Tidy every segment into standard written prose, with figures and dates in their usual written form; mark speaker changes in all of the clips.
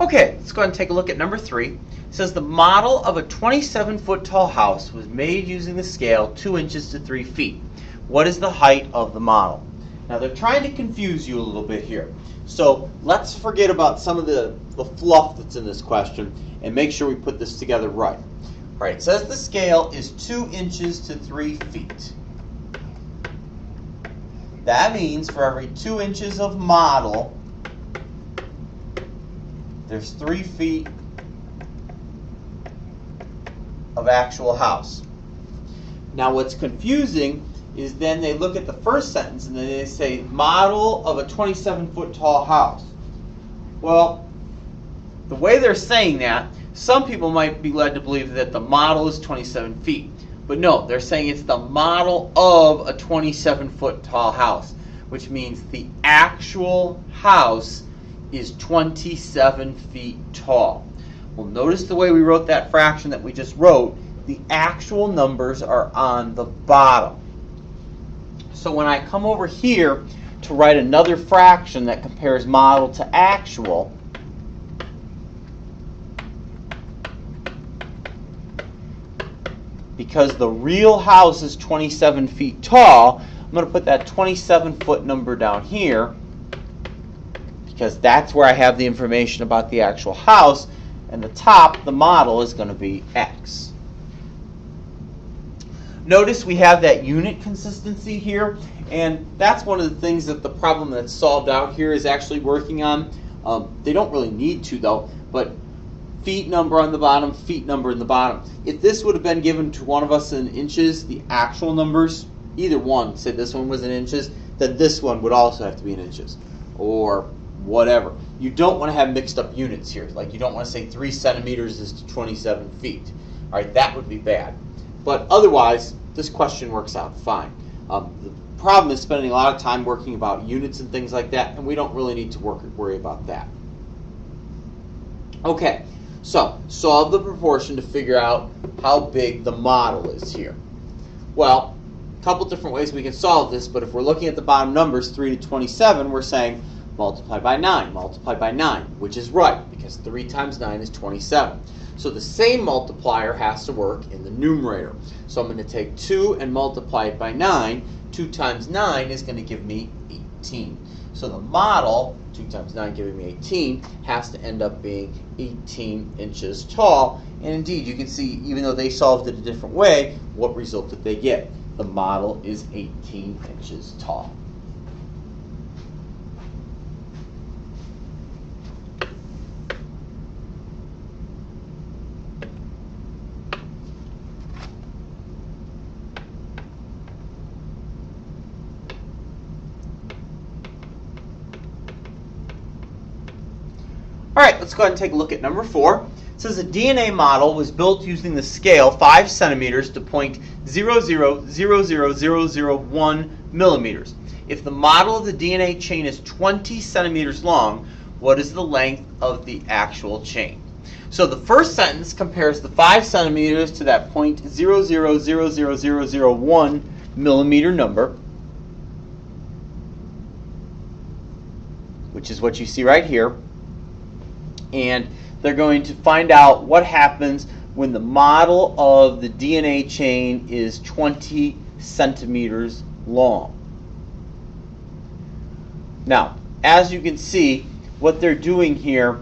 Speaker 1: Okay, let's go ahead and take a look at number 3. It says the model of a 27-foot tall house was made using the scale 2 inches to 3 feet. What is the height of the model? Now they're trying to confuse you a little bit here. So let's forget about some of the fluff that's in this question and make sure we put this together right. All right, it says the scale is 2 inches to 3 feet. That means for every 2 inches of model, there's 3 feet of actual house. Now what's confusing is then they look at the first sentence and then they say model of a 27-foot tall house. Well, the way they're saying that, some people might be led to believe that the model is 27 feet. But no, they're saying it's the model of a 27-foot tall house, which means the actual house is 27 feet tall. Well, notice the way we wrote that fraction that we just wrote, the actual numbers are on the bottom. So when I come over here to write another fraction that compares model to actual, because the real house is 27 feet tall, I'm going to put that 27-foot number down here because that's where I have the information about the actual house, and the top, the model, is going to be X. Notice we have that unit consistency here, and that's one of the things that the problem that's solved out here is actually working on. They don't really need to though, but feet number on the bottom, feet number in the bottom. If this would have been given to one of us in inches, the actual numbers, either one, say this one was in inches, then this one would also have to be in inches, or whatever. You don't want to have mixed up units here. Like you don't want to say 3 centimeters is to 27 feet. All right, that would be bad. But otherwise, this question works out fine. The problem is spending a lot of time working about units and things like that, and we don't really need to worry about that. Okay, so solve the proportion to figure out how big the model is here. Well, a couple different ways we can solve this, but if we're looking at the bottom numbers, 3 to 27, we're saying multiply by 9, which is right, because 3 times 9 is 27. So the same multiplier has to work in the numerator. So I'm going to take 2 and multiply it by 9. 2 times 9 is going to give me 18. So the model, 2 times 9 giving me 18, has to end up being 18 inches tall. And indeed, you can see, even though they solved it a different way, what result did they get? The model is 18 inches tall. All right, let's go ahead and take a look at number 4. It says a DNA model was built using the scale 5 centimeters to 0.000001 millimeters. If the model of the DNA chain is 20 centimeters long, what is the length of the actual chain? So the first sentence compares the 5 centimeters to that 0.000001 millimeter number, which is what you see right here. And they're going to find out what happens when the model of the DNA chain is 20 centimeters long. Now, as you can see, what they're doing here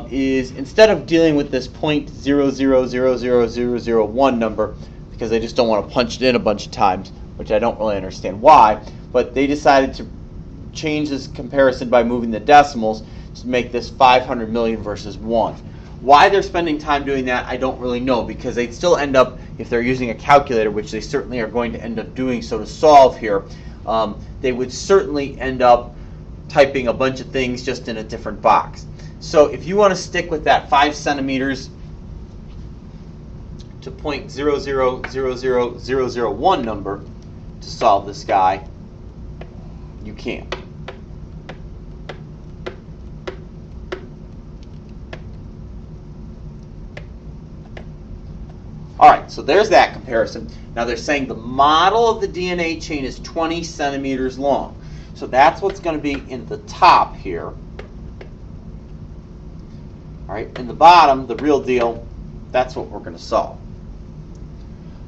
Speaker 1: is instead of dealing with this 0.000001 number, because they just don't want to punch it in a bunch of times, which I don't really understand why, but they decided to change this comparison by moving the decimals to make this 500 million versus 1. Why they're spending time doing that, I don't really know, because they'd still end up, if they're using a calculator, which they certainly are going to end up doing so to solve here, they would certainly end up typing a bunch of things just in a different box. So if you want to stick with that 5 centimeters to 0.000001 number to solve this guy, you can. Alright, so there's that comparison. Now they're saying the model of the DNA chain is 20 centimeters long. So that's what's going to be in the top here. All right, in the bottom, the real deal, that's what we're going to solve.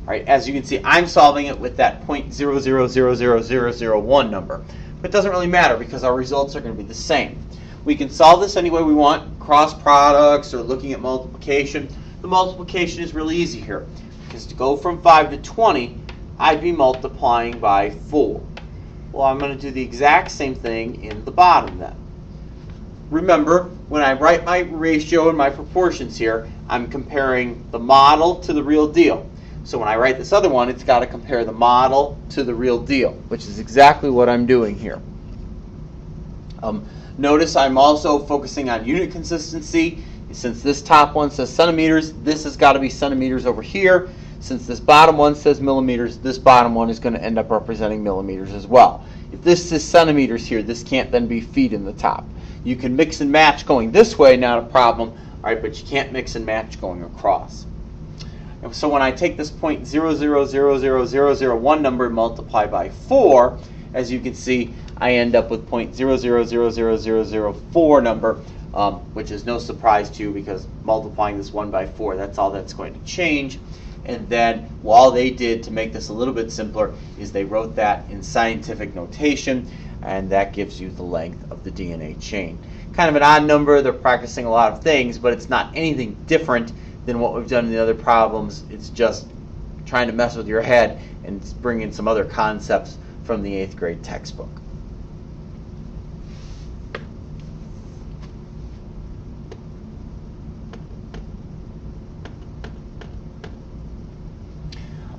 Speaker 1: All right, as you can see, I'm solving it with that 0.0000001 number. But it doesn't really matter because our results are going to be the same. We can solve this any way we want, cross products or looking at multiplication. The multiplication is really easy here because to go from 5 to 20, I'd be multiplying by 4. Well, I'm going to do the exact same thing in the bottom then. Remember, when I write my ratio and my proportions here, I'm comparing the model to the real deal. So when I write this other one, it's got to compare the model to the real deal, which is exactly what I'm doing here. Notice I'm also focusing on unit consistency. Since this top one says centimeters, this has got to be centimeters over here. Since this bottom one says millimeters, this bottom one is going to end up representing millimeters as well. If this is centimeters here, this can't then be feet in the top. You can mix and match going this way, not a problem, all right, but you can't mix and match going across. And so when I take this 0.0000001 number and multiply by 4, as you can see, I end up with 0.0000004 number, which is no surprise to you because multiplying this 1 by 4, that's all that's going to change. And then all they did to make this a little bit simpler is they wrote that in scientific notation, and that gives you the length of the DNA chain. Kind of an odd number. They're practicing a lot of things, but it's not anything different than what we've done in the other problems. It's just trying to mess with your head and bring in some other concepts from the 8th grade textbook.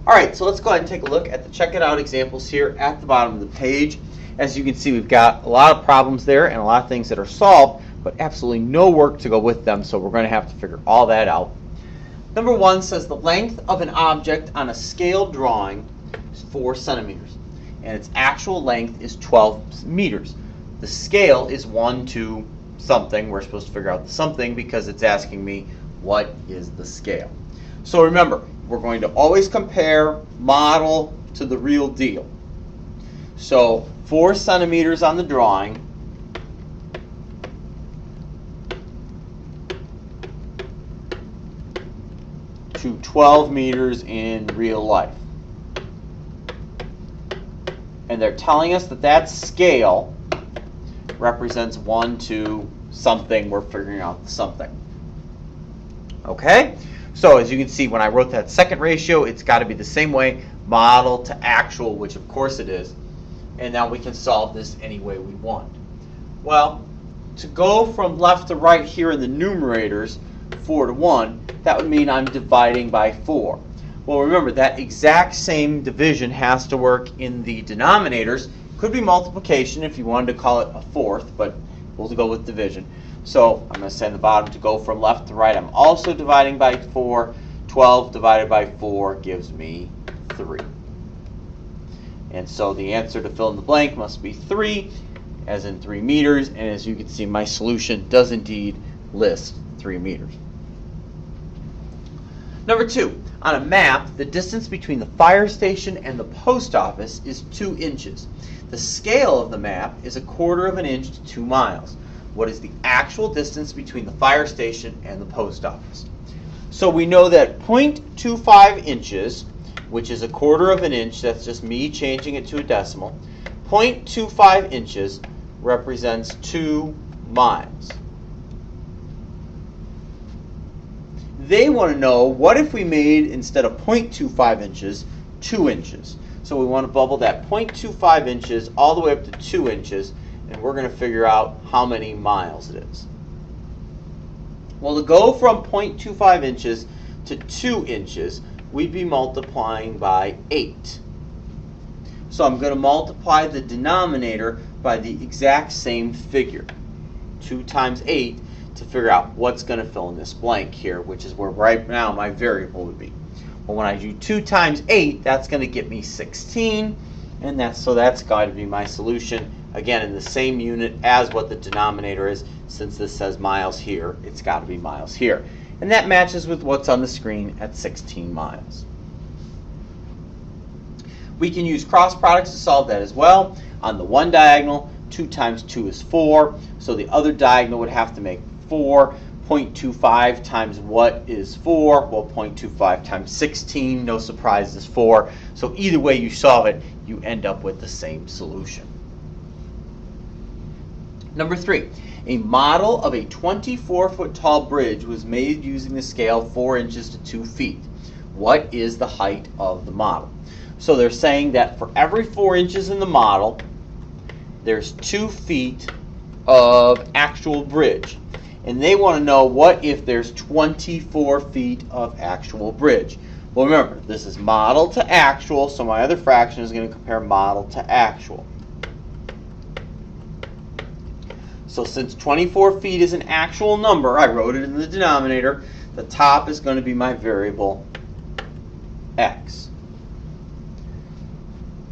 Speaker 1: All right, so let's go ahead and take a look at the check it out examples here at the bottom of the page. As you can see, we've got a lot of problems there and a lot of things that are solved, but absolutely no work to go with them, so we're going to have to figure all that out. Number 1 says the length of an object on a scale drawing is 4 centimeters, and its actual length is 12 meters. The scale is 1 to something. We're supposed to figure out the something because it's asking me what is the scale. So remember, we're going to always compare model to the real deal. So 4 centimeters on the drawing to 12 meters in real life. And they're telling us that that scale represents 1 to something. We're figuring out the something. Okay? So as you can see, when I wrote that second ratio, it's got to be the same way, model to actual, which of course it is. And now we can solve this any way we want. Well, to go from left to right here in the numerators, 4 to 1, that would mean I'm dividing by 4. Well, remember, that exact same division has to work in the denominators. Could be multiplication if you wanted to call it a fourth, but we'll go with division. So I'm going to say on the bottom to go from left to right, I'm also dividing by 4. 12 divided by 4 gives me 3. And so the answer to fill in the blank must be 3, as in 3 meters. And as you can see, my solution does indeed list 3 meters. Number 2, on a map, the distance between the fire station and the post office is 2 inches. The scale of the map is 1/4 of an inch to 2 miles. What is the actual distance between the fire station and the post office? So we know that 0.25 inches, which is 1/4 of an inch, that's just me changing it to a decimal, 0.25 inches represents 2 miles. They want to know, what if we made, instead of 0.25 inches, 2 inches? So we want to bubble that 0.25 inches all the way up to 2 inches, and we're going to figure out how many miles it is. Well, to go from 0.25 inches to 2 inches, we'd be multiplying by 8. So I'm going to multiply the denominator by the exact same figure, 2 times 8, to figure out what's going to fill in this blank here, which is where right now my variable would be. Well, when I do 2 times 8, that's going to get me 16, and that's going to be my solution. Again, in the same unit as what the denominator is. Since this says miles here, it's got to be miles here. And that matches with what's on the screen at 16 miles. We can use cross products to solve that as well. On the one diagonal, 2 times 2 is 4, so the other diagonal would have to make 4. 0.25 times what is 4? Well, 0.25 times 16, no surprise, is 4. So either way you solve it, you end up with the same solution. Number 3, a model of a 24-foot tall bridge was made using the scale 4 inches to 2 feet. What is the height of the model? So they're saying that for every 4 inches in the model, there's 2 feet of actual bridge. And they want to know what if there's 24 feet of actual bridge. Well, remember, this is model to actual, so my other fraction is going to compare model to actual. So since 24 feet is an actual number, I wrote it in the denominator, the top is going to be my variable x.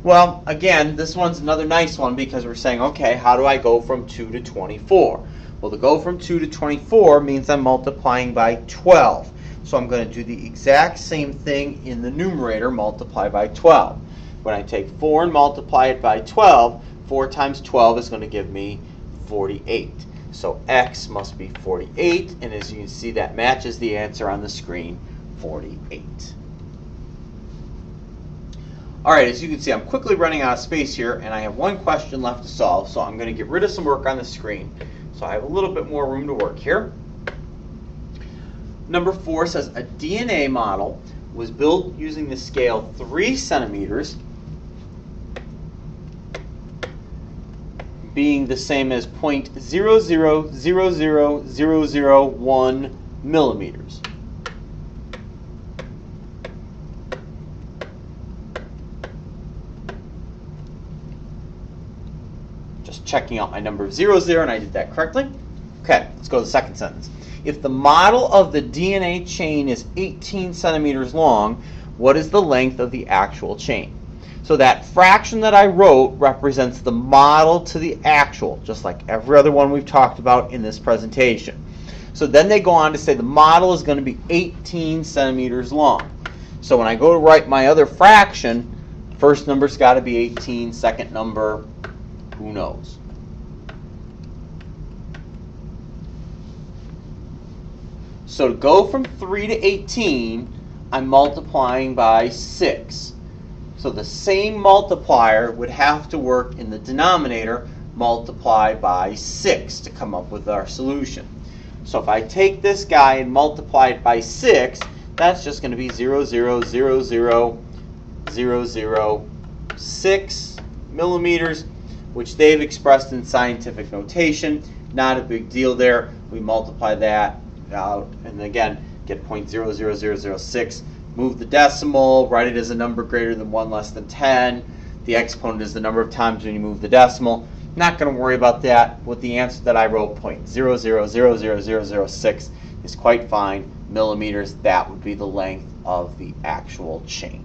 Speaker 1: Well, again, this one's another nice one because we're saying, okay, how do I go from 2 to 24? Well, to go from 2 to 24 means I'm multiplying by 12. So I'm going to do the exact same thing in the numerator, multiply by 12. When I take 4 and multiply it by 12, 4 times 12 is going to give me 48. So x must be 48, and as you can see, that matches the answer on the screen, 48. All right, as you can see, I'm quickly running out of space here, and I have one question left to solve, so I'm going to get rid of some work on the screen. So I have a little bit more room to work here. Number 4 says a DNA model was built using the scale 3 centimeters, being the same as 0.000001 millimeters. Just checking out my number of 0, and I did that correctly. Okay, let's go to the second sentence. If the model of the DNA chain is 18 centimeters long, what is the length of the actual chain? So that fraction that I wrote represents the model to the actual, just like every other one we've talked about in this presentation. So then they go on to say the model is going to be 18 centimeters long. So when I go to write my other fraction, first number's got to be 18, second number, who knows? So to go from 3 to 18, I'm multiplying by 6. So the same multiplier would have to work in the denominator, multiply by 6 to come up with our solution. So if I take this guy and multiply it by 6, that's just going to be 0.0000006 millimeters, which they've expressed in scientific notation. Not a big deal there. We multiply that out, and again, get 0.00006. Move the decimal, write it as a number greater than 1 less than 10. The exponent is the number of times when you move the decimal. Not going to worry about that. With the answer that I wrote, 0.0000006 is quite fine. Millimeters, that would be the length of the actual chain.